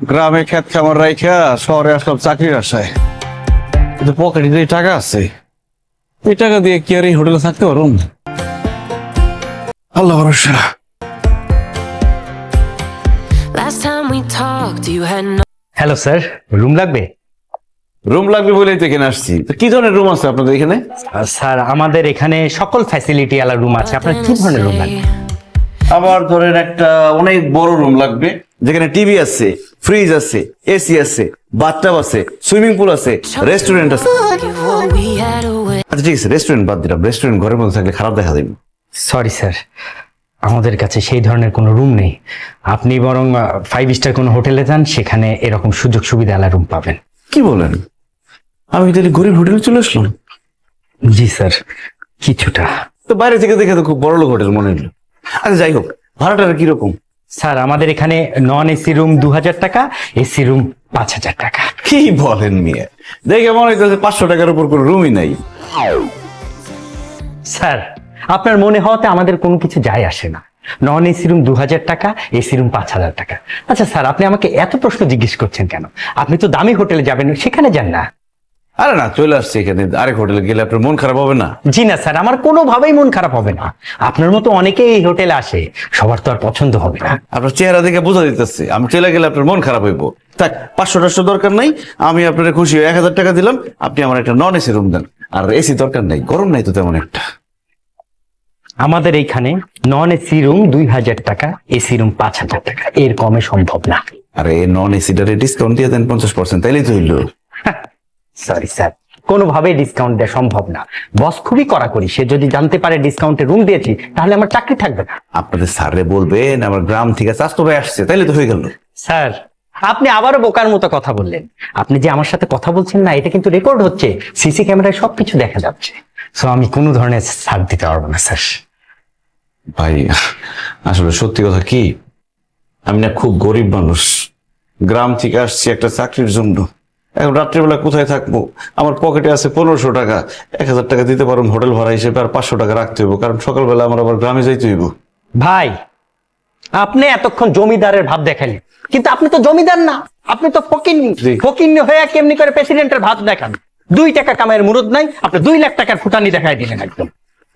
গ্রামে খেত খামার রাইখা শহরে আসলাম চাকরির আশায়, কিন্তু পকেটে যে টাকা আছে এই টাকা দিয়ে কি আর এই হোটেলে থাকতে পারুন? আল্লাহ ভরসা। হ্যালো স্যার, রুম লাগবে? রুম লাগবে বলেই তো এখানে আসছি। তো কি ধরনের রুম আছে আপনাদের এখানে? স্যার আমাদের এখানে সকল ফ্যাসিলিটি আলা রুম আছে। আপনার কি ধরনের রুম লাগবে? আমার ধরেন একটা অনেক বড় রুম লাগবে, যেখানে টিভি আছে, ফ্রিজ আছে, এসি আছে, বাথটাব আছে, সুইমিং পুল আছে, রেস্টুরেন্ট আছে। আচ্ছা ঠিক আছে, রেস্টুরেন্ট বাদ দিলাম। রেস্টুরেন্ট ঘরের মধ্যে থাকলে খারাপ দেখা যাবে। সরি স্যার, আমাদের কাছে সেই ধরনের কোনো রুম নেই। আপনি বরং 5 স্টার কোনো হোটেলে যান, সেখানে এরকম সুযোগ সুবিধা আলা রুম পাবেন। কি বলেন? আমি তাহলে গরিব হোটেলে চলে আসলাম? জি স্যার, কিছুটা। তো বাইরে থেকে দেখে তো খুব বড় লোক হোটেল মনে হলো। আচ্ছা যাই হোক, ভাড়াটা কিরকম? স্যার আমাদের এখানে নন এসি রুম 2000 টাকা, এসি রুম 5000 টাকা। কি বলেন মিয়া? দেখে মনে হইতেছে 500 টাকার উপর কোনো রুমই নাই। স্যার আপনার মনে হওয়াতে আমাদের কোনো কিছু যায় আসে না। নন এসি রুম 2000 টাকা, এসি রুম 5000 টাকা। আচ্ছা স্যার, আপনি আমাকে এত প্রশ্ন জিজ্ঞেস করছেন কেন? আপনি তো দামি হোটেলে যাবেন, সেখানে যান না। আরে না, চলে আসছে এখানে, আরেক হোটেলে গেলে আপনার মন খারাপ হবে না? জি না স্যার, আমার কোনোভাবেই মন খারাপ হবে না। আপনার মতো অনেকেই এই হোটেলে আসে, সবার তো আর পছন্দ হবে না। আপনার চেহারা দেখে বোঝা দিতেছে আমি চলে গেলে আপনার মন খারাপ হইব। থাক, 500 দরকার নাই। আমি আপনার খুশি 1000 টাকা দিলাম, আপনি আমার একটা নন এসি রুম দেন। আর এসি দরকার নাই, গরম নাই তো তেমন একটা। আমাদের এইখানে নন এসি রুম 2000 টাকা, এসি রুম 5000 টাকা, এর কমে সম্ভব না। আরে নন এসিটারে ডিসকাউন্ট দিয়ে দেন 50%, তাইলেই তো হইলো। সরি স্যার, কোনোভাবেই ডিসকাউন্ট দেওয়া সম্ভব না। বস খুবই কড়াকড়ি, সে যদি জানতে পারে ডিসকাউন্টে রুম দিয়েছি তাহলে আমার চাকরি থাকবে না। আপনাদের স্যারে বলবেন আমার গ্রাম থেকে স্বাস্থ্য ভাই আসছে, তাইলে তো হয়ে গেল। স্যার আপনি আবারও বোকার মতো কথা বললেন। আপনি যে আমার সাথে কথা বলছেন না, এটা কিন্তু রেকর্ড হচ্ছে, সিসি ক্যামেরায় সবকিছু দেখা যাচ্ছে। সো আমি কোনো ধরনের ছাড় দিতে পারবো না স্যার। ভাই আসলে সত্যি কথা কি, আমি না খুব গরিব মানুষ, গ্রাম থেকে আসছি একটা চাকরির জন্য। এখন রাত্রিবেলা কোথায় থাকবো? আমার পকেটে আছে 1500 টাকা। 1000 টাকা দিতে পারুন হোটেল ভাড়া হিসেবে, আর 500 টাকা রাখতে হইব, কারণ সকালবেলা আমার আবার গ্রামে যাইতে হইব। ভাই আপনি এতক্ষণ জমিদারের ভাব দেখালেন, কিন্তু আপনি তো জমিদার না, আপনি তো ফকিন্নি। জি। ফকিন্নি হয়ে কেমনি করে প্রেসিডেন্টের ভাব দেখান? 2 টাকা কামাইয়ের মুরদ নাই, আপনি 2 লাখ টাকার ফুটানি দেখাই দিলেন একদম।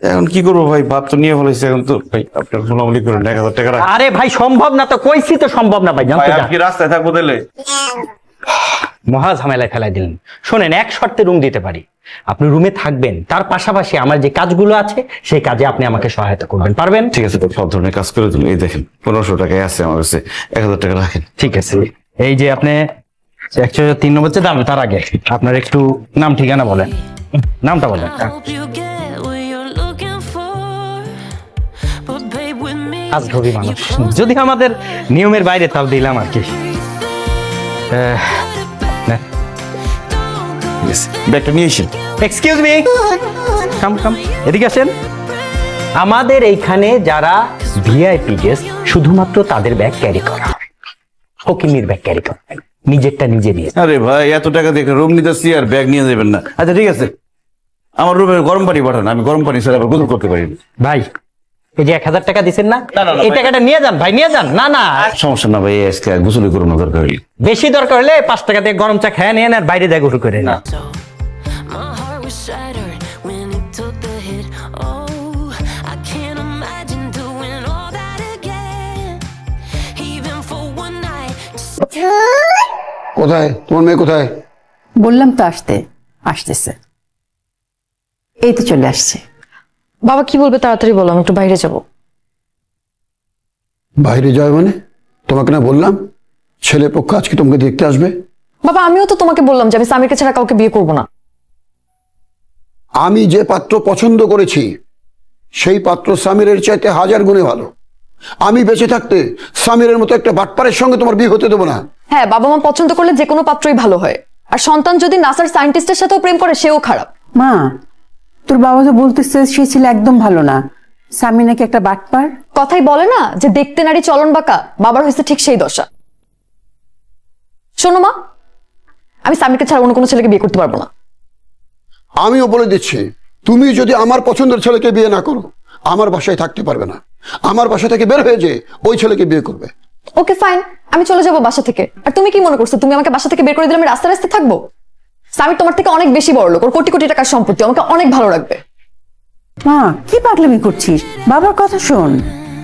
এখন কি করবো ভাই, ভাব তো নিয়ে ফেলেছি। এখন তো ভাই আপনার মোলামুলি করেন, 1000 টাকা রাখেন। আরে ভাই সম্ভব না তো, কইছি তো সম্ভব না ভাই, ভাই জানতে আমি কি রাস্তায় থাকবো তাহলে? মহা ঝামেলায় ফেলাই দিলেন। শোনেন, এক শর্তে রুম দিতে পারি। আপনি রুমে থাকবেন, তার পাশাপাশি আমার যে কাজগুলো আছে সেই কাজে আপনি আমাকে সহায়তা করবেন, পারবেন? ঠিক আছে, সব ধরনের কাজ করে দিন। এই দেখেন 1500 টাকায় আছে আমার কাছে, 1000 টাকা রাখেন। ঠিক আছে, এই যে আপনি 103 নম্বর দাম, তার আগে আপনার একটু নাম ঠিকানা বলেন, নামটা বলেন। আজগবি মানুষ, যদি আমাদের নিয়মের বাইরে তাও দিলাম আর কি। ব্যাগটা নিয়ে এসেন। এক্সকিউজ মি, কাম কাম, এদিকে আসেন। আমাদের এইখানে যারা ভিআইপি গেস্ট, শুধুমাত্র তাদের ব্যাগ ক্যারি করা হয়, ফকিন্নির ব্যাগ ক্যারি করা হয় না। নিজেরটা নিজে নিয়ে। আরে ভাই এত টাকা দিয়ে রুম নিতেছি আর ব্যাগ নিয়ে যাবেন না? আচ্ছা ঠিক আছে, আমার রুমে গরম পানি পাঠান, আমি গরম পানি ছাড়া আবার গোসল করতে পারি না। ভাই এই যে 1000 টাকা দিচ্ছেন না, না, না, এই ভাই। টাকাটা নিয়ে যান ভাই, নিয়ে যান। না না, সমস্যা না ভাই, আজকে গোসলই করুন দরকার হইলে। বেশি দরকার হলে 5 টাকা দিয়ে গরম চা খেয়ে নিয়ে আর বাইরে দেয় গোসল করে না। My heart was shattered when it took the hit. Oh, I can't imagine doing all that again, even for one night. কোথায় তোমার মেয়ে, কোথায়? বললাম তো আসতেছে, এই তো চলে আসছে। বাবা কি বলবে তাড়াতাড়ি বলো, আমি একটু বাইরে যাব। বাইরে যাবে মানে? তোমাকে না বললাম ছেলে পক্ষ আজকে তোমাকে দেখতে আসবে? বাবা আমিও তো তোমাকে বললাম যে আমি সামিরকে ছাড়া কাউকে বিয়ে করব না। আমি যে পাত্র পছন্দ করেছি সেই পাত্র সামিরের চাইতে 1000 গুণে ভালো। আমি বেঁচে থাকতে সামিরের মতো একটা বাটপারের সঙ্গে তোমার বিয়ে হতে দেবো না। হ্যাঁ, বাবা মা পছন্দ করলে যে কোনো পাত্রই ভালো হয়, আর সন্তান যদি নাসার সায়েন্টিস্টের সাথেও প্রেম করে সেও খারাপ। মা, তোর বাবা তো বলতেছে সে ছিল একদম ভালো না, স্বামী নাকি একটা বাটপার। কথাই বলে না যে দেখতে নারী চলন বাঁকা, বাবার হয়েছে ঠিক সেই দশা। শোনো মা, আমি সামিরকে ছাড়া অন্য কোনো ছেলেকে বিয়ে করতে পারবো না। আমিও বলে দিচ্ছি, তুমি যদি আমার পছন্দের ছেলেকে বিয়ে না করো আমার বাসায় থাকতে পারবে না। আমার বাসা থেকে বের হয়ে যে ওই ছেলেকে বিয়ে করবে। ওকে ফাইন, আমি চলে যাবো বাসা থেকে। আর তুমি কি মনে করছো তুমি আমাকে বাসা থেকে বের করে দিলে আমি রাস্তায় রাস্তায় থাকবো? সামির তোমার থেকে অনেক বেশি বড় লোক, ওর কোটি কোটি টাকার সম্পত্তি, আমাকে অনেক ভালো রাখবে। মা কি পাগলামি করছিস, বাবার কথা শোন।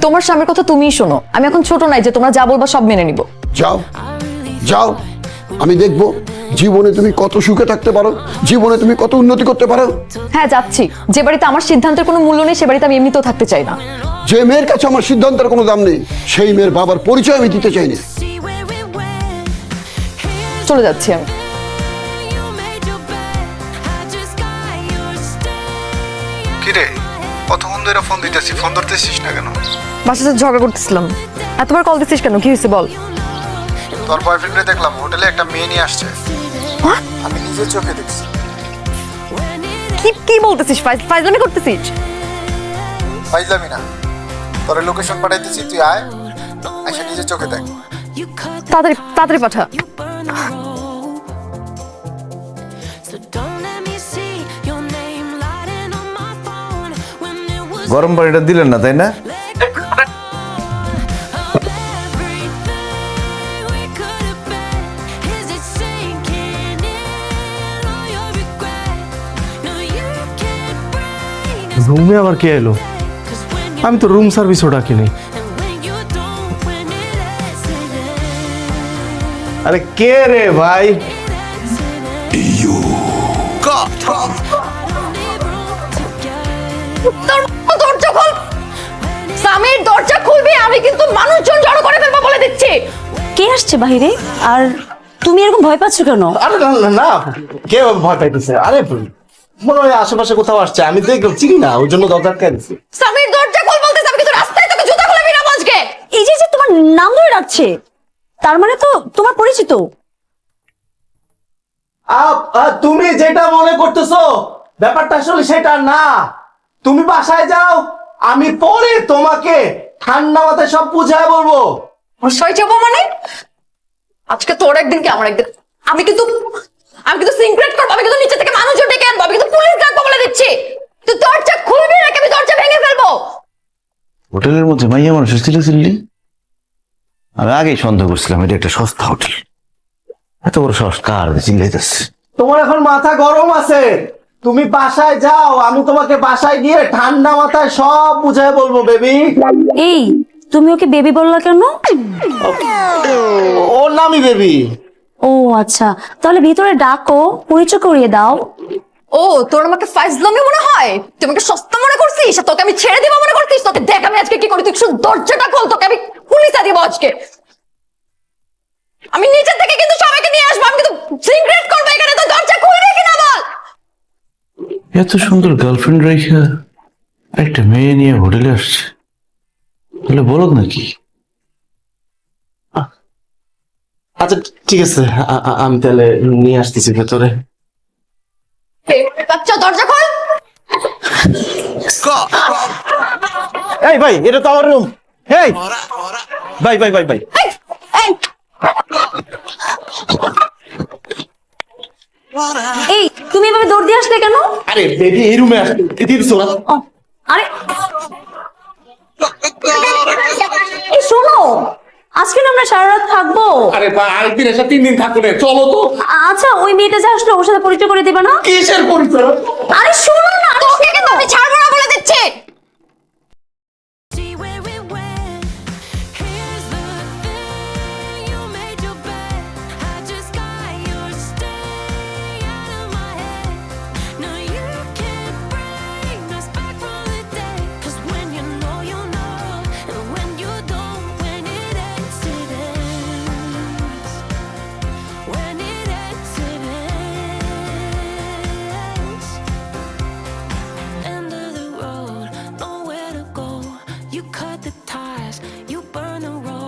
তোমার স্বামীর কথা তুমিই শোনো, আমি এখন ছোট নাই যে তোমরা যা বলবা সব মেনে নিব। যাও যাও, আমি দেখব জীবনে তুমি কত সুখে থাকতে পারো, জীবনে তুমি কত উন্নতি করতে পারো। হ্যাঁ যাচ্ছি। যে বাড়িতে আমার সিদ্ধান্তের কোনো মূল্য নেই সে বাড়িতে আমি এমনিতেও থাকতে চাই না। যে মেয়ের কাছে আমার সিদ্ধান্তের কোনো দাম নেই, সেই মেয়ের বাবার পরিচয় আমি দিতে চাই না। See where it went. Here's চলে যাচ্ছি আমি। you made your bed. I just got your stay. কিরে কতক্ষণ ধরে ফোন দিতেছি, ফোন ধরতেছিস না কেন? বাসাতে ঝগড়া করতেছিলাম। এতবার কল দিছিস কেন, কি হয়েছে বল? তোর বয়ফ্রেন্ডে দেখলাম হোটেলে একটা মেয়ে নিয়ে আসছে, আমি নিজের চোখে দেখছি। কি কি বলতেছিস? ফাইজলামি করতেছিস? ফাইজলামি না, তোর লোকেশন পাঠাইতেছি, তুই আয়, আইসা নিজের চোখে দেখ। You cut the তাড়াতাড়ি তাড়াতাড়ি পাঠা। you burn the road. So don't let me see your name lighting on my phone when it was গরম পানিটা দিলেন না তাই না? of everything we could have been. Is it sinking in all your regret? No, you can't bring us রুমে আবার কে এলো? 'cause when you আমি তো রুম সার্ভিসও ডাকিনি। and when you don't, when it accident. আরে কে রে ভাই? দরজা খোল সামির, দরজা খুলবি, আমি কিন্তু মানুষজন জড়ো করে ফেলবো বলে দিচ্ছি। কে আসছে বাইরে? আর তুমি এরকম ভয় পাচ্ছ কেন? আরে না না না, কে ভয় পাইতেছে? আরে মনে হয় আশেপাশে কোথাও আসছে, আমি দেখলাম চিনি না, ওই জন্য দরজা আটকে দিছি। সামির দরজা খোল বলতেছে, আমি কিন্তু রাস্তায় তোকে জুতা খুলে বিনা আজকে। এই যে যে তোমার নাম ধরে ডাকছে, তার মানে তো তোমার পরিচিত। তুমি যেটা মনে করতেছো ব্যাপারটা আসলে সেটা না। তুমি বাসায় যাও, আমি পরে তোমাকে ঠান্ডা মাথায় সব বুঝায় বলবো। অবশ্যই যাবো মানে? আজকে তোর একদিন কি আমার একদিন। আমি কিন্তু সিক্রেট করবো, আমি কিন্তু নিচে থেকে মানুষজন ডেকে আনবো, আমি কিন্তু পুলিশ ডাকবো বলে দিচ্ছি। তুই দরজা খুলবি নাকি আমি দরজা ভেঙে ফেলবো? হোটেলের মধ্যে মাইয়া মানুষের চিল্লি, আমি আগেই সন্দেহ করছিলাম এটা একটা সস্তা হোটেল। এত বড় সাহস কার চিল্লাইতেছে? তোমার এখন মাথা গরম আছে, তুমি বাসায় যাও, আমি তোমাকে বাসায় গিয়ে ঠান্ডা মাথায় সব বুঝায় বলবো বেবি। এই তুমি ওকে বেবি বললা কেন? ওর নামই বেবি। ও আচ্ছা, তাহলে ভিতরে ডাকো, পরিচয় করিয়ে দাও। ও তোর আমাকে ফাইজলামি মনে হয়? তুই আমাকে সস্তা মনে করছিস? আর তোকে আমি ছেড়ে দিব মনে করছিস? তোকে দেখ আমি আজকে কি করি, তুই শুধু দরজাটা খোল, তোকে আমি পুলিশে দিব আজকে। আমি নিচে থেকে কিন্তু সবাইকে নিয়ে আসবো, আমি কিন্তু সিক্রেট করবো এখানে, তো দরজা খুলবি কিনা বল? এত সুন্দর গার্লফ্রেন্ড রেখা একটা মেয়ে নিয়ে হোটেলে আসছে, তাহলে বলো নাকি? আচ্ছা ঠিক আছে, আমি তাহলে নিয়ে আসতেছি ভেতরে। বাচ্চা দরজা খোল। এই ভাই, এটা তো আমার রুম। এই ভাই ভাই ভাই ভাই, এই, এই, এই তুমি এভাবে দৌড় দিয়ে আসলে কেন? আরে বেবি এই রুমে আসতে দিছো না? ও, আরে এই শোনো, আজকে না আমরা সারা রাত থাকবো। আরে ভাই আরেকদিন এসে 3 দিন থাকো না, চলো তো। আচ্ছা ওই মেয়েটা যে আসলো ওর সাথে পরিচয় করে দেবে না? কিসের পরিচয়? আরে শোনো না, তোকে কিন্তু আমি ছাড়বো না বলে দিচ্ছি। See where it went. Here's the thing, you made your bed. I just got your stay out of my head. No, you can't bring us back from the day. 'Cause when you know, and when you don't, when it ends, it ends. When it ends, it ends. End of the road, nowhere to go. You cut the ties, you burn the road.